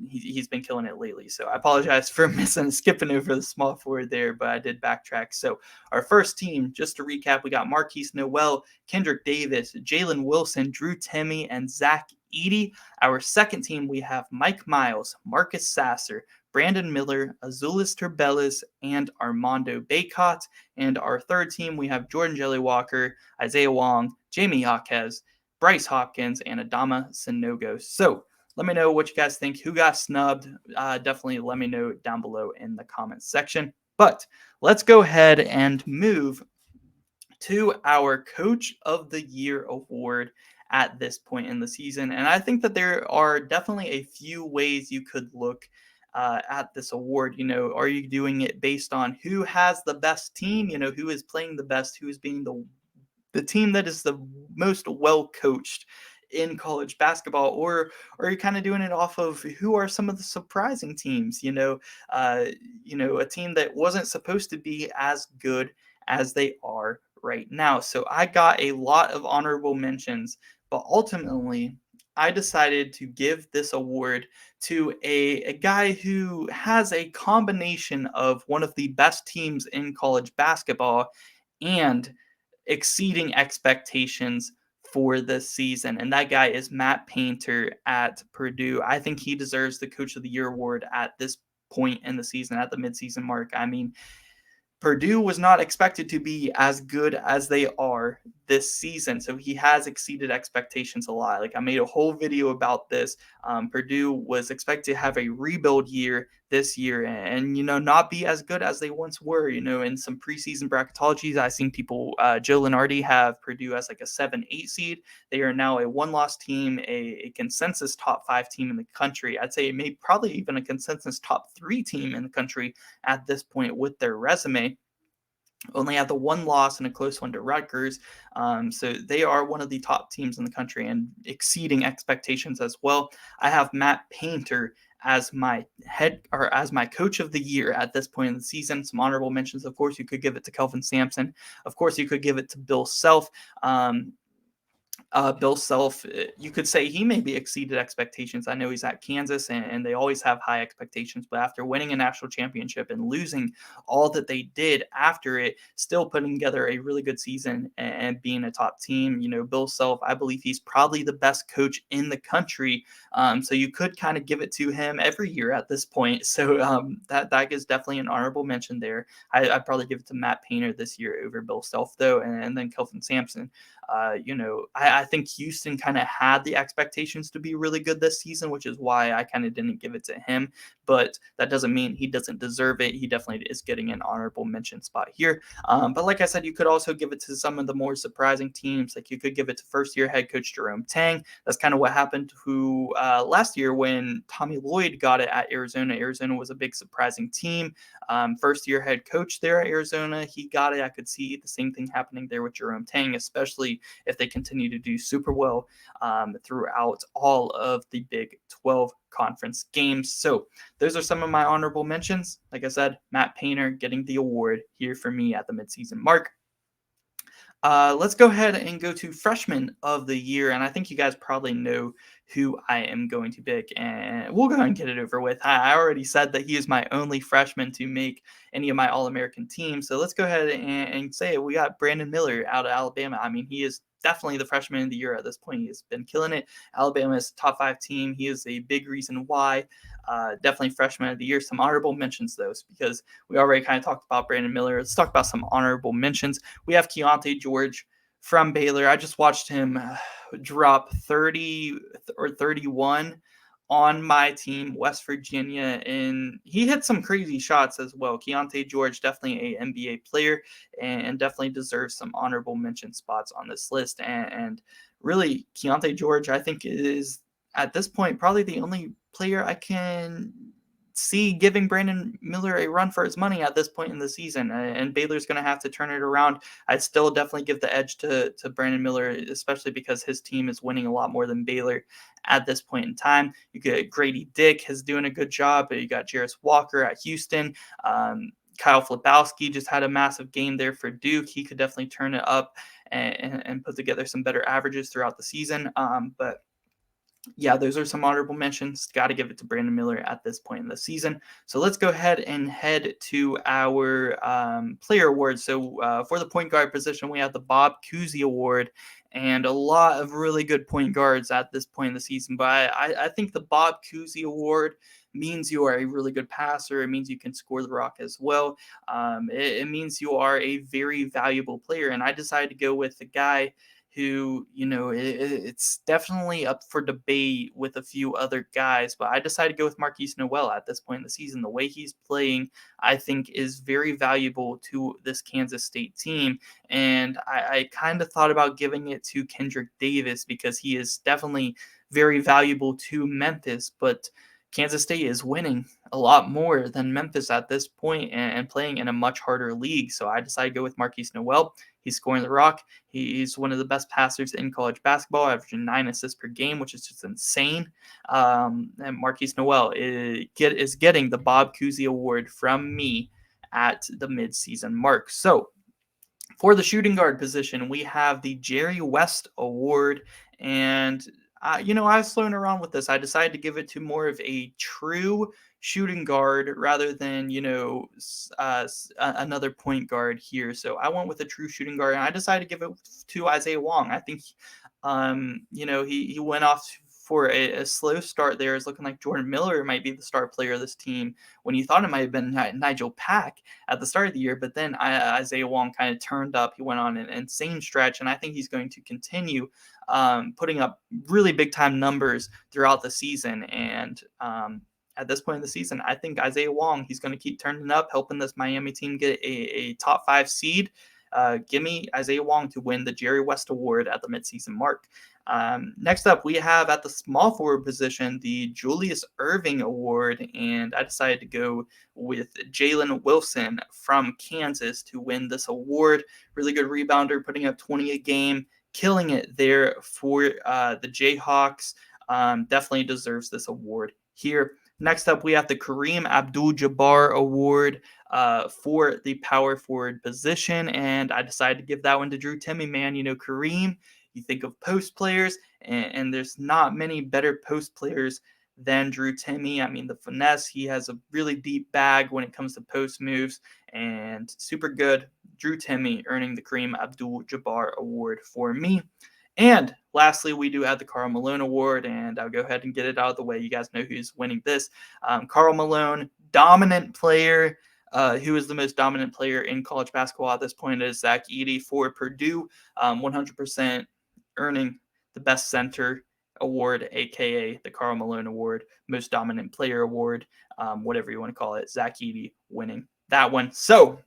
He's been killing it lately. So I apologize for skipping over the small forward there, but I did backtrack. So our first team, just to recap, we got Marquise Noel, Kendrick Davis, Jalen Wilson, Drew Timme, and Zach Edey. Our second team, we have Mike Miles, Marcus Sasser, Brandon Miller, Azulis Turbellis, and Armando Bacot. And our third team, we have Jordan Jelly Walker, Isaiah Wong, Jamie Yaquez, Bryce Hopkins, and Adama Sanogo. So let me know what you guys think. Who got snubbed? Definitely let me know down below in the comments section. But let's go ahead and move to our Coach of the Year award at this point in the season. And I think that there are definitely a few ways you could look at this award. Are you doing it based on who has the best team? Who is playing the best? Who is being the team that is the most well coached in college basketball, or are you kind of doing it off of who are some of the surprising teams? A team that wasn't supposed to be as good as they are right now. So I got a lot of honorable mentions, but ultimately I decided to give this award to a guy who has a combination of one of the best teams in college basketball and exceeding expectations for this season. And that guy is Matt Painter at Purdue. I think he deserves the Coach of the Year award at this point in the season, at the midseason mark. I mean, Purdue was not expected to be as good as they are this season. So he has exceeded expectations a lot. Like, I made a whole video about this. Purdue was expected to have a rebuild year this year and not be as good as they once were. In some preseason bracketologies, I've seen people, Joe Lenardi, have Purdue as like a 7-8 seed. They are now a one-loss team, a consensus top 5 team in the country. I'd say maybe probably even a consensus top 3 team in the country at this point with their resume. Only had the one loss and a close one to Rutgers. So they are one of the top teams in the country and exceeding expectations as well. I have Matt Painter as my Coach of the Year at this point in the season. Some honorable mentions, of course, you could give it to Kelvin Sampson. Of course, you could give it to Bill Self. Bill Self, you could say he maybe exceeded expectations. I know he's at Kansas and they always have high expectations, but after winning a national championship and losing all that they did after it, still putting together a really good season and being a top team. Bill Self, I believe he's probably the best coach in the country. So you could kind of give it to him every year at this point. So that is definitely an honorable mention there. I'd probably give it to Matt Painter this year over Bill Self, though, and then Kelvin Sampson. I think Houston kind of had the expectations to be really good this season, which is why I kind of didn't give it to him. But that doesn't mean he doesn't deserve it. He definitely is getting an honorable mention spot here. But like I said, you could also give it to some of the more surprising teams. Like you could give it to first-year head coach Jerome Tang. That's kind of what happened to last year when Tommy Lloyd got it at Arizona. Arizona was a big surprising team. First-year head coach there at Arizona, he got it. I could see the same thing happening there with Jerome Tang, especially if they continue to do super well throughout all of the Big 12 conference games. So those are some of my honorable mentions. Like I said, Matt Painter getting the award here for me at the midseason mark. Let's go ahead and go to Freshman of the Year, and I think you guys probably know who I am going to pick, and we'll go ahead and get it over with. I already said that he is my only freshman to make any of my All-American teams, so let's go ahead and say it. We got Brandon Miller out of Alabama. I mean, he is definitely the Freshman of the Year at this point. He has been killing it. Alabama is a top 5 team. He is a big reason why. Definitely Freshman of the Year. Some honorable mentions, though, because we already kind of talked about Brandon Miller. Let's talk about some honorable mentions. We have Keontae George from Baylor. I just watched him drop 30 or 31 on my team, West Virginia, and he hit some crazy shots as well. Keontae George, definitely a NBA player, and definitely deserves some honorable mention spots on this list. And really, Keontae George, I think, is at this point probably the only player I can see giving Brandon Miller a run for his money at this point in the season. And Baylor's going to have to turn it around. I'd still definitely give the edge to Brandon Miller, especially because his team is winning a lot more than Baylor at this point in time. You get Grady Dick is doing a good job, but you got Jarris Walker at Houston. Kyle Flabowski just had a massive game there for Duke. He could definitely turn it up and put together some better averages throughout the season. But yeah, those are some honorable mentions. Got to give it to Brandon Miller at this point in the season. So let's go ahead and head to our player awards. So for the point guard position, we have the Bob Cousy Award, and a lot of really good point guards at this point in the season. But I think the Bob Cousy Award means you are a really good passer. It means you can score the rock as well. It means you are a very valuable player. And I decided to go with the guy who, it's definitely up for debate with a few other guys, but I decided to go with Marquise Noel at this point in the season. The way he's playing, I think, is very valuable to this Kansas State team. And I kind of thought about giving it to Kendrick Davis because he is definitely very valuable to Memphis, but Kansas State is winning a lot more than Memphis at this point and playing in a much harder league. So I decided to go with Marquise Noel. He's scoring the rock. He's one of the best passers in college basketball, averaging 9 assists per game, which is just insane. And Marquise Noel is getting the Bob Cousy Award from me at the mid-season mark. So for the shooting guard position, we have the Jerry West Award, and I was flown around with this. I decided to give it to more of a true shooting guard rather than another point guard here. So I went with a true shooting guard, and I decided to give it to Isaiah Wong. I think, he went off for a slow start there. It's looking like Jordan Miller might be the star player of this team when you thought it might have been Nigel Pack at the start of the year, but then Isaiah Wong kind of turned up. He went on an insane stretch, and I think he's going to continue putting up really big time numbers throughout the season. And at this point in the season, I think Isaiah Wong, he's going to keep turning up, helping this Miami team get a top 5 seed. Give me Isaiah Wong to win the Jerry West Award at the midseason mark. Next up, we have at the small forward position the Julius Erving Award, and I decided to go with Jalen Wilson from Kansas to win this award. Really good rebounder, putting up 20 a game, killing it there for the Jayhawks. Definitely deserves this award here. Next up, we have the Kareem Abdul-Jabbar Award for the power forward position, and I decided to give that one to Drew Timme, man. Kareem, you think of post players, and there's not many better post players than Drew Timme. I mean, the finesse, he has a really deep bag when it comes to post moves, and super good. Drew Timme earning the Kareem Abdul-Jabbar Award for me. And lastly, we do have the Karl Malone Award, and I'll go ahead and get it out of the way. You guys know who's winning this. Karl Malone, dominant player. Who is the most dominant player in college basketball at this point is Zach Edey for Purdue, 100% earning the Best Center Award, a.k.a. the Karl Malone Award, Most Dominant Player Award, whatever you want to call it. Zach Edey winning that one. So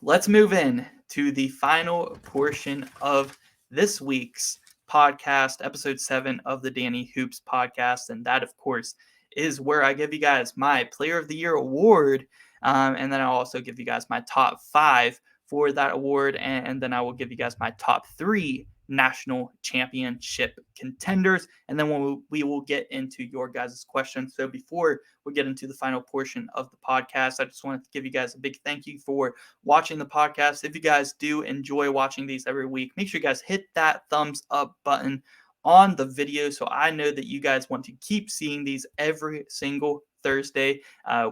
let's move in to the final portion of this week's podcast, episode 7 of the Danny Hoops podcast. And that, of course, is where I give you guys my Player of the Year award. And then I'll also give you guys my top 5 for that award. And then I will give you guys my top 3 national championship contenders. And then we will get into your guys' questions. So before we get into the final portion of the podcast, I just wanted to give you guys a big thank you for watching the podcast. If you guys do enjoy watching these every week, make sure you guys hit that thumbs up button on the video so I know that you guys want to keep seeing these every single Thursday.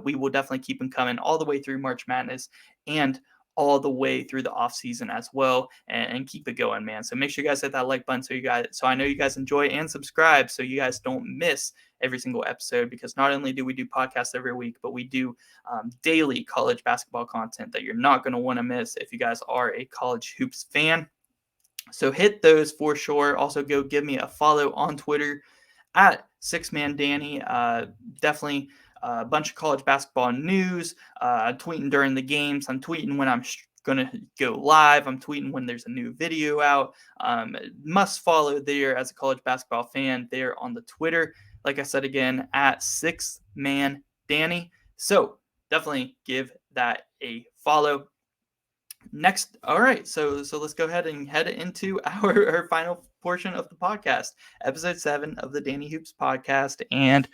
We will definitely keep them coming all the way through March Madness and all the way through the off season as well, and keep it going, man. So make sure you guys hit that like button so I know you guys enjoy, and subscribe so you guys don't miss every single episode, because not only do we do podcasts every week, but we do daily college basketball content that you're not going to want to miss if you guys are a college hoops fan. So hit those for sure. Also, go give me a follow on Twitter at SixManDanny. Definitely a bunch of college basketball news. Tweeting during the games. I'm tweeting when I'm going to go live. I'm tweeting when there's a new video out. Must follow there as a college basketball fan there on the Twitter. Like I said again, at SixManDanny. So definitely give that a follow. Next, all right, so let's go ahead and head into our final portion of the podcast, episode 7 of the Danny Hoops podcast, and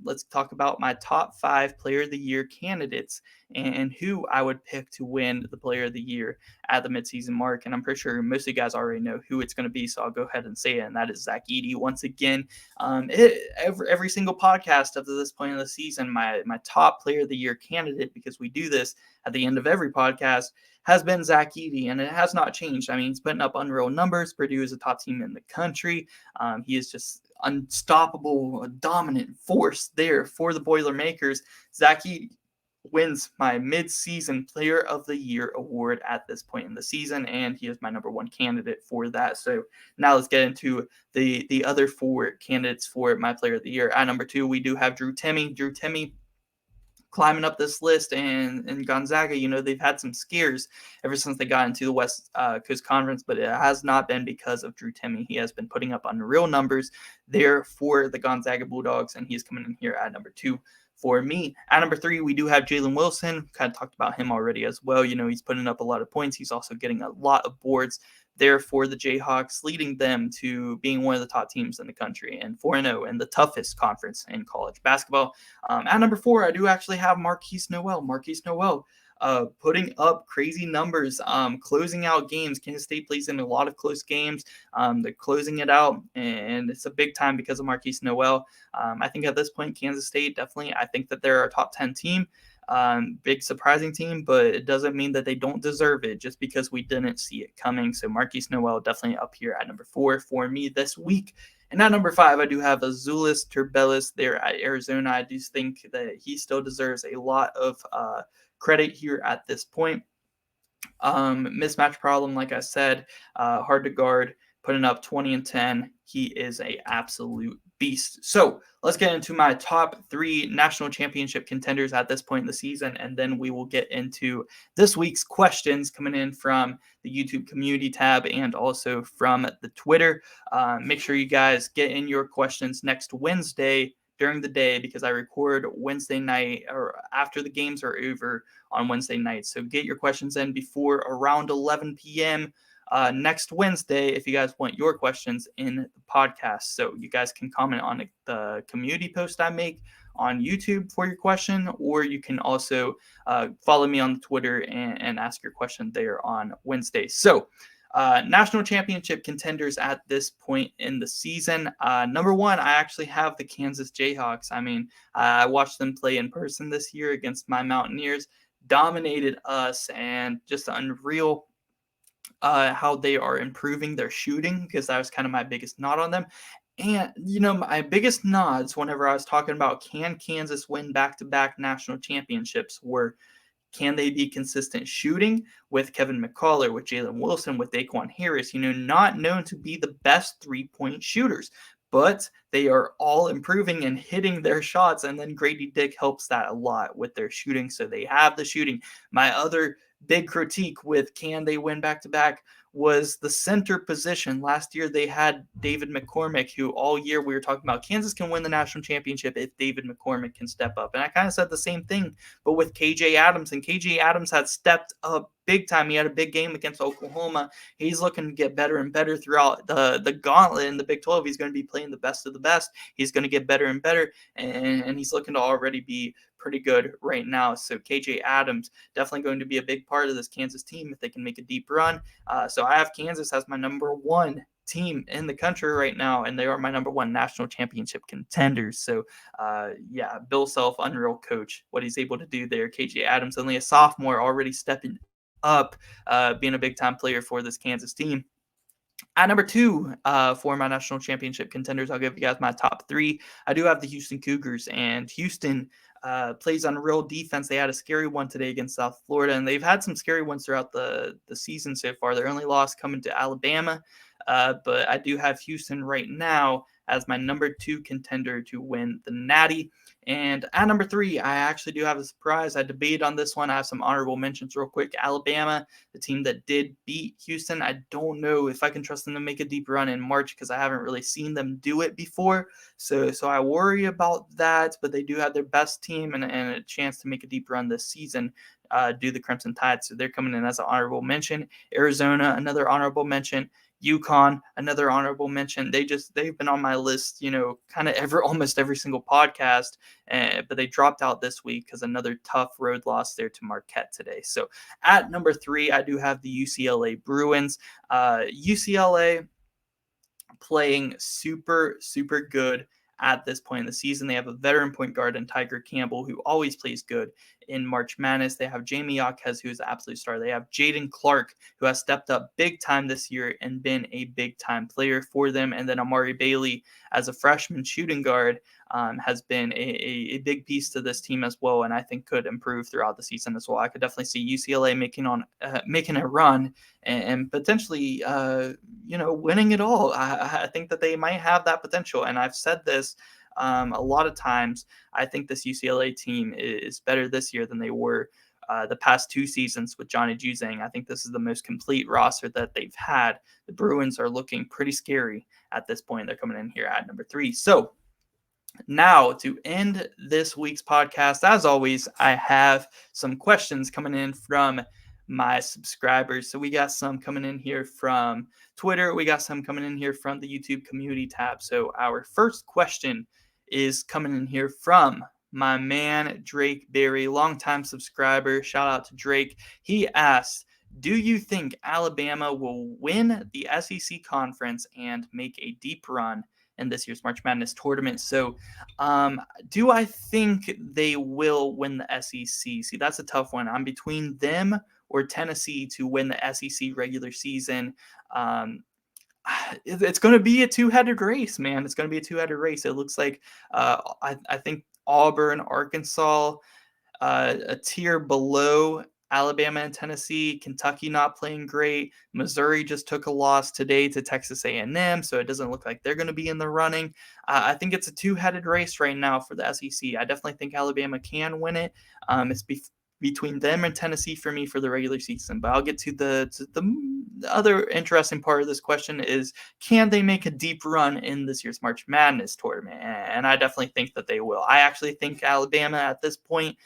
let's talk about my top 5 Player of the Year candidates and who I would pick to win the Player of the Year at the midseason mark. And I'm pretty sure most of you guys already know who it's going to be, so I'll go ahead and say it, and that is Zach Edey. Once again, every single podcast up to this point in the season, my top Player of the Year candidate, because we do this at the end of every podcast, has been Zach Edey, and it has not changed. I mean, he's putting up unreal numbers. Purdue is a top team in the country. He is just unstoppable, a dominant force there for the Boilermakers. Zach Edey wins my mid-season Player of the Year award at this point in the season, and he is my number 1 candidate for that. So now let's get into the other 4 candidates for my Player of the Year. At number 2, we do have Drew Timme. Drew Timme climbing up this list, and Gonzaga, they've had some scares ever since they got into the West Coast Conference, but it has not been because of Drew Timme. He has been putting up unreal numbers there for the Gonzaga Bulldogs, and he's coming in here at number 2 for me. At number 3, we do have Jalen Wilson. Kind of talked about him already as well. He's putting up a lot of points. He's also getting a lot of boards there for the Jayhawks, leading them to being one of the top teams in the country and 4-0 in the toughest conference in college basketball. At number 4, I do actually have Marquise Noel. Marquise Noel putting up crazy numbers, closing out games. Kansas State plays in a lot of close games. They're closing it out, and it's a big time because of Marquise Noel. I think at this point, Kansas State definitely, I think that they're a top 10 team. Big surprising team, but it doesn't mean that they don't deserve it just because we didn't see it coming. So Marquise Noel definitely up here at number 4 for me this week. And at number 5, I do have Azuolas Tubelis there at Arizona. I do think that he still deserves a lot of credit here at this point. Mismatch problem, like I said, hard to guard, putting up 20 and 10. He is a absolute beast. So let's get into my top 3 national championship contenders at this point in the season, and then we will get into this week's questions coming in from the YouTube community tab and also from the Twitter. Make sure you guys get in your questions next Wednesday during the day, because I record Wednesday night or after the games are over on Wednesday night. So get your questions in before around 11 p.m. Next Wednesday if you guys want your questions in the podcast. So you guys can comment on the community post I make on YouTube for your question, or you can also follow me on Twitter and ask your question there on Wednesday. So national championship contenders at this point in the season. Number 1, I actually have the Kansas Jayhawks. I mean, I watched them play in person this year against my Mountaineers, dominated us, and just unreal how they are improving their shooting, because that was kind of my biggest nod on them. And, my biggest nods whenever I was talking about can Kansas win back-to-back national championships were, can they be consistent shooting with Kevin McCullough, with Jalen Wilson, with Daquan Harris, not known to be the best three-point shooters, but they are all improving and hitting their shots, and then Grady Dick helps that a lot with their shooting, so they have the shooting. My other big critique with can they win back-to-back was the center position. Last year they had David McCormick, who all year we were talking about Kansas can win the national championship if David McCormick can step up. And I kind of said the same thing, but with KJ Adams, and KJ Adams had stepped up big time. He had a big game against Oklahoma. He's looking to get better and better throughout the gauntlet in the Big 12. He's going to be playing the best of the best. He's going to get better and better, and he's looking to already be pretty good right now. So KJ Adams definitely going to be a big part of this Kansas team if they can make a deep run. So I have Kansas as my number one team in the country right now, and they are my number one national championship contenders. So yeah, Bill Self, unreal coach, what he's able to do there. KJ Adams, only a sophomore, already stepping up, being a big time player for this Kansas team. At number two, for my national championship contenders, I'll give you guys my top three. I do have the Houston Cougars, and Houston plays on real defense. They had a scary one today against South Florida, and they've had some scary ones throughout the season so far. Their only loss coming to Alabama, but I do have Houston right now as my number two contender to win the Natty. And at number three, I actually do have a surprise. I debated on this one. I have some honorable mentions real quick. Alabama, the team that did beat Houston. I don't know if I can trust them to make a deep run in March because I haven't really seen them do it before. So I worry about that, but they do have their best team and a chance to make a deep run this season. Do the Crimson Tide. So they're coming in as an honorable mention. Arizona, another honorable mention. UConn, another honorable mention. They've been on my list, kind of almost every single podcast, but they dropped out this week because another tough road loss there to Marquette today. So at number three, I do have the UCLA Bruins. UCLA playing super, super good at this point in the season. They have a veteran point guard in Tiger Campbell, who always plays good in March Madness. They have Jamie Jaquez, who is an absolute star. They have Jaden Clark, who has stepped up big time this year and been a big time player for them. And then Amari Bailey, as a freshman shooting guard, has been a big piece to this team as well, and I think could improve throughout the season as well. I could definitely see UCLA making a run and potentially winning it all. I think that they might have that potential, and I've said this a lot of times. I think this UCLA team is better this year than they were the past two seasons with Johnny Juzang. I think this is the most complete roster that they've had. The Bruins are looking pretty scary at this point. They're coming in here at number three. So now, to end this week's podcast, as always, I have some questions coming in from my subscribers. So we got some coming in here from Twitter. We got some coming in here from the YouTube community tab. So our first question is coming in here from my man, Drake Berry, longtime subscriber. Shout out to Drake. He asked, do you think Alabama will win the SEC conference and make a deep run in this year's March Madness tournament? So do I think they will win the SEC? See, that's a tough one. I'm between them or Tennessee to win the SEC regular season. It's going to be a two-headed race, man. It's going to be a two-headed race. It looks like I think Auburn, Arkansas, a tier below Alabama and Tennessee. Kentucky not playing great. Missouri just took a loss today to Texas A&M, so it doesn't look like they're going to be in the running. I think it's a two-headed race right now for the SEC. I definitely think Alabama can win it. It's between them and Tennessee for me for the regular season. But I'll get to the other interesting part of this question is, can they make a deep run in this year's March Madness tournament? And I definitely think that they will. I actually think Alabama at this point,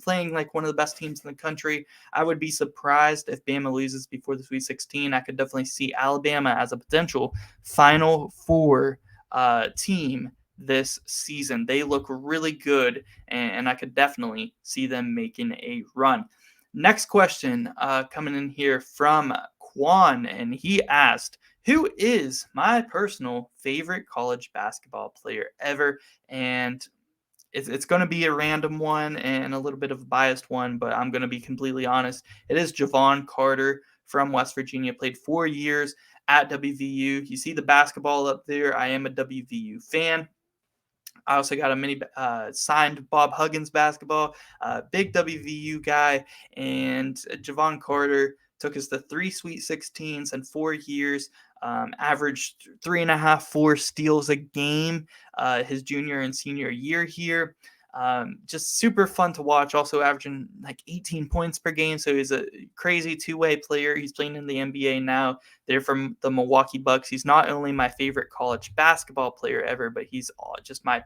playing like one of the best teams in the country. I would be surprised if Bama loses before the Sweet 16. I could definitely see Alabama as a potential Final Four team this season. They look really good, and I could definitely see them making a run. Next question coming in here from Quan, and he asked, who is my personal favorite college basketball player ever? And it's going to be a random one and a little bit of a biased one, but I'm going to be completely honest. It is Javon Carter from West Virginia, played 4 years at WVU. You see the basketball up there. I am a WVU fan. I also got a mini signed Bob Huggins basketball, big WVU guy, and Javon Carter took us to 3 Sweet 16s in 4 years, averaged 3.5, 4 steals a game his junior and senior year here. Just super fun to watch. Also averaging like 18 points per game. So he's a crazy two-way player. He's playing in the NBA now. They're from the Milwaukee Bucks. He's not only my favorite college basketball player ever, but he's just my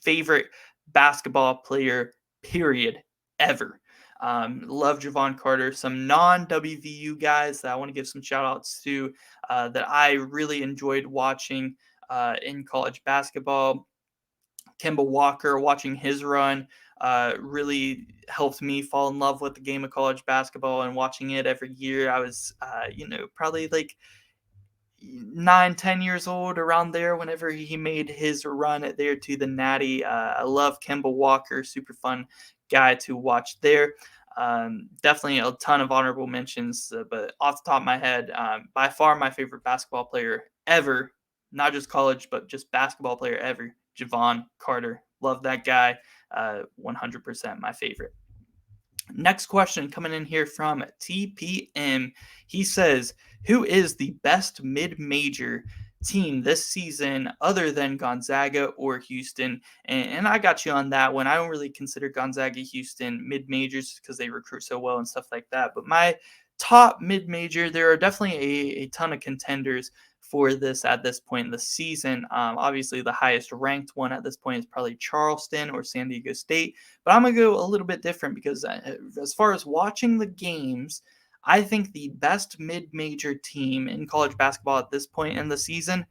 favorite basketball player, period, ever. Love Javon Carter. Some non-WVU guys that I want to give some shout-outs to that I really enjoyed watching in college basketball. Kemba Walker, watching his run really helped me fall in love with the game of college basketball, and watching it every year. I was, probably like 9, 10 years old around there whenever he made his run there to the Natty. I love Kemba Walker, super fun guy to watch there. Definitely a ton of honorable mentions, but off the top of my head, by far my favorite basketball player ever, not just college, but just basketball player ever, Javon Carter. Love that guy. 100% my favorite. Next question coming in here from TPM. He says, who is the best mid-major team this season other than Gonzaga or Houston? And I got you on that one. I don't really consider Gonzaga, Houston mid-majors because they recruit so well and stuff like that. But my top mid-major, there are definitely a ton of contenders for this at this point in the season. Obviously, the highest ranked one at this point is probably Charleston or San Diego State. But I'm going to go a little bit different because as far as watching the games, I think the best mid-major team in college basketball at this point in the season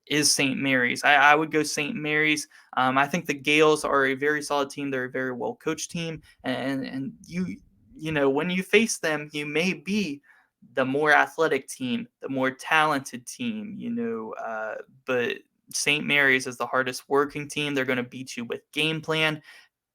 is St. Mary's. I would go St. Mary's. I think the Gales are a very solid team. They're a very well-coached team. And when you face them, you may be the more athletic team, the more talented team, but St. Mary's is the hardest working team. They're going to beat you with game plan,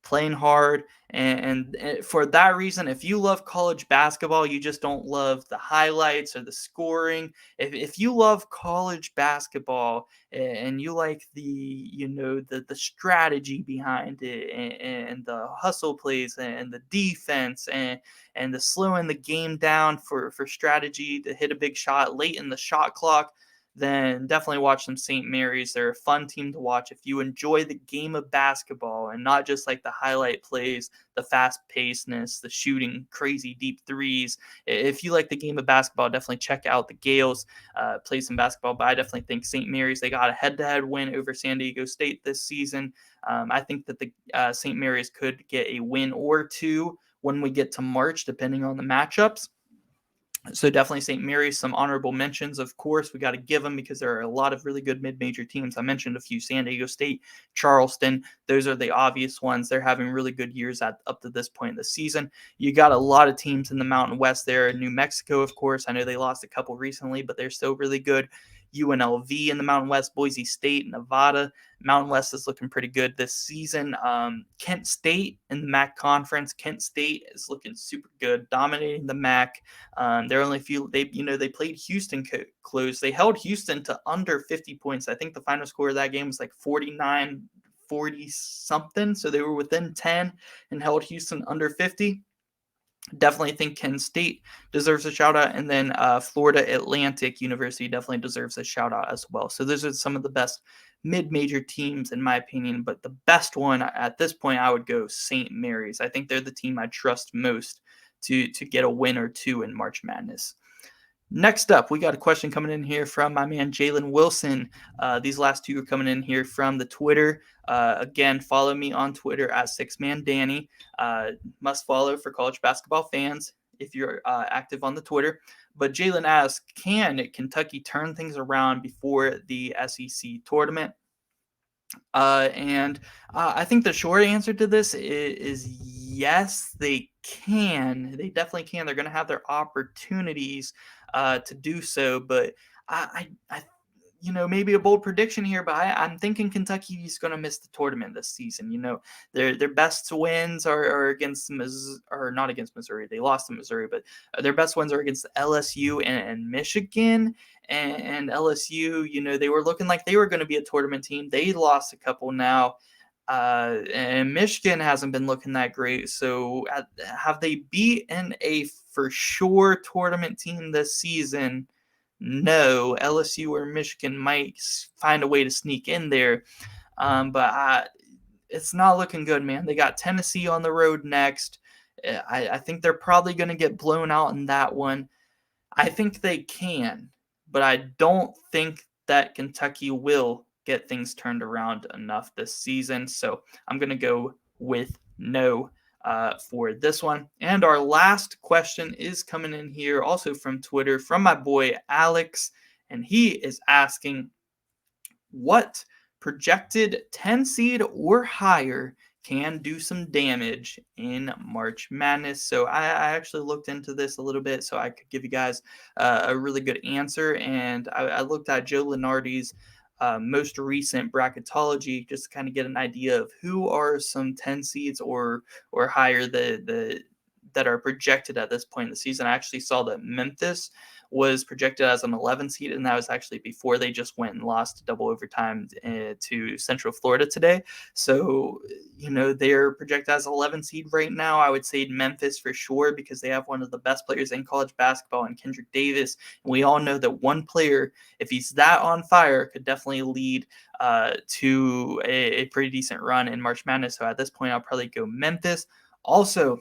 playing hard. And for that reason, if you love college basketball, you just don't love the highlights or the scoring. If you love college basketball and you like the strategy behind it and the hustle plays and the defense and the slowing the game down for strategy to hit a big shot late in the shot clock, then definitely watch some St. Mary's. They're a fun team to watch if you enjoy the game of basketball and not just like the highlight plays, the fast pacedness, the shooting crazy deep threes. If you like the game of basketball, definitely check out the Gales, play some basketball. But I definitely think St. Mary's, they got a head-to-head win over San Diego State this season. I think that the St. Mary's could get a win or two when we get to March, depending on the matchups. So definitely St. Mary's, some honorable mentions, of course, we got to give them because there are a lot of really good mid-major teams. I mentioned a few: San Diego State, Charleston. Those are the obvious ones. They're having really good years up to this point in the season. You got a lot of teams in the Mountain West there. New Mexico, of course. I know they lost a couple recently, but they're still really good. UNLV in the Mountain West, Boise State, Nevada. Mountain West is looking pretty good this season. Kent State in the MAC conference. Kent State is looking super good, dominating the MAC. They're only they played Houston close. They held Houston to under 50 points. I think the final score of that game was like 49-40 something. So they were within 10 and held Houston under 50. Definitely think Kent State deserves a shout out. And then Florida Atlantic University definitely deserves a shout out as well. So those are some of the best mid-major teams in my opinion. But the best one at this point, I would go St. Mary's. I think they're the team I trust most to get a win or two in March Madness. Next up, we got a question coming in here from my man Jalen Wilson. These last two are coming in here from the Twitter. Again, follow me on Twitter at SixManDanny. Must follow for college basketball fans if you're active on the Twitter. But Jalen asks, can Kentucky turn things around before the SEC tournament? And I think the short answer to this is yes, they can. They definitely can. They're going to have their opportunities to do so. But I maybe a bold prediction here, but I'm thinking Kentucky is going to miss the tournament this season. Their best wins are against not against Missouri. They lost to Missouri, but their best wins are against LSU and Michigan. And LSU, they were looking like they were going to be a tournament team. They lost a couple now. And Michigan hasn't been looking that great. So have they beaten a for sure tournament team this season? No. LSU or Michigan might find a way to sneak in there. But it's not looking good, man. They got Tennessee on the road next. I think they're probably going to get blown out in that one. I think they can, but I don't think that Kentucky will get things turned around enough this season. So I'm going to go with no for this one. And our last question is coming in here also from Twitter from my boy Alex. And he is asking, what projected 10 seed or higher can do some damage in March Madness? So I actually looked into this a little bit so I could give you guys a really good answer. And I looked at Joe Lenardi's most recent bracketology just to kind of get an idea of who are some 10 seeds or higher that are projected at this point in the season. I actually saw that Memphis was projected as an 11 seed, and that was actually before they just went and lost double overtime to Central Florida today. So, they're projected as 11 seed right now. I would say Memphis for sure because they have one of the best players in college basketball in Kendrick Davis. And we all know that one player, if he's that on fire, could definitely lead to a pretty decent run in March Madness. So at this point, I'll probably go Memphis. Also,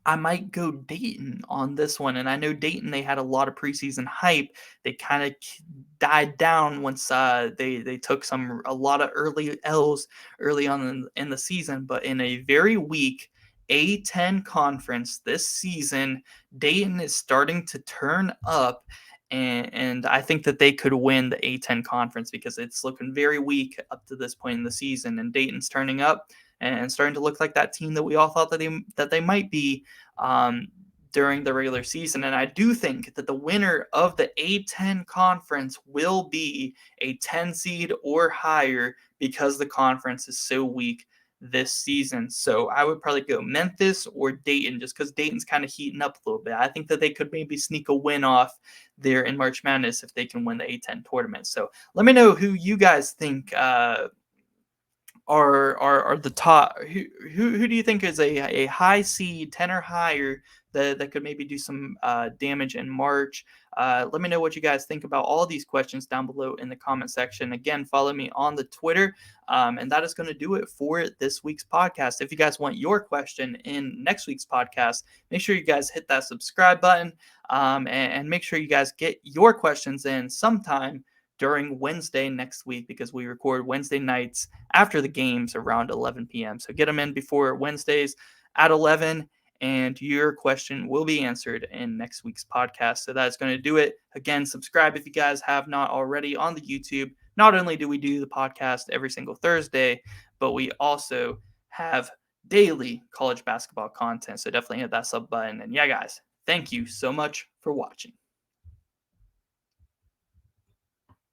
I might go Dayton on this one. And I know Dayton, they had a lot of preseason hype. They kind of died down once they took a lot of early L's early on in the season. But in a very weak A10 conference this season, Dayton is starting to turn up. And I think that they could win the A10 conference because it's looking very weak up to this point in the season. And Dayton's turning up and starting to look like that team that we all thought that they might be during the regular season. And I do think that the winner of the A10 conference will be a 10 seed or higher because the conference is so weak this season. So I would probably go Memphis or Dayton just because Dayton's kind of heating up a little bit. I think that they could maybe sneak a win off there in March Madness if they can win the A10 tournament. So let me know who you guys think are the top. Who do you think is a high seed, 10 or higher, that could maybe do some damage in March? Let me know what you guys think about all these questions down below in the comment section. Again, follow me on the Twitter, and that is going to do it for this week's podcast. If you guys want your question in next week's podcast, make sure you guys hit that subscribe button, and make sure you guys get your questions in sometime during Wednesday next week because we record Wednesday nights after the games around 11 p.m. So get them in before Wednesdays at 11, and your question will be answered in next week's podcast. So that's going to do it. Again, subscribe if you guys have not already on the YouTube. Not only do we do the podcast every single Thursday, but we also have daily college basketball content. So definitely hit that sub button. And yeah, guys, thank you so much for watching.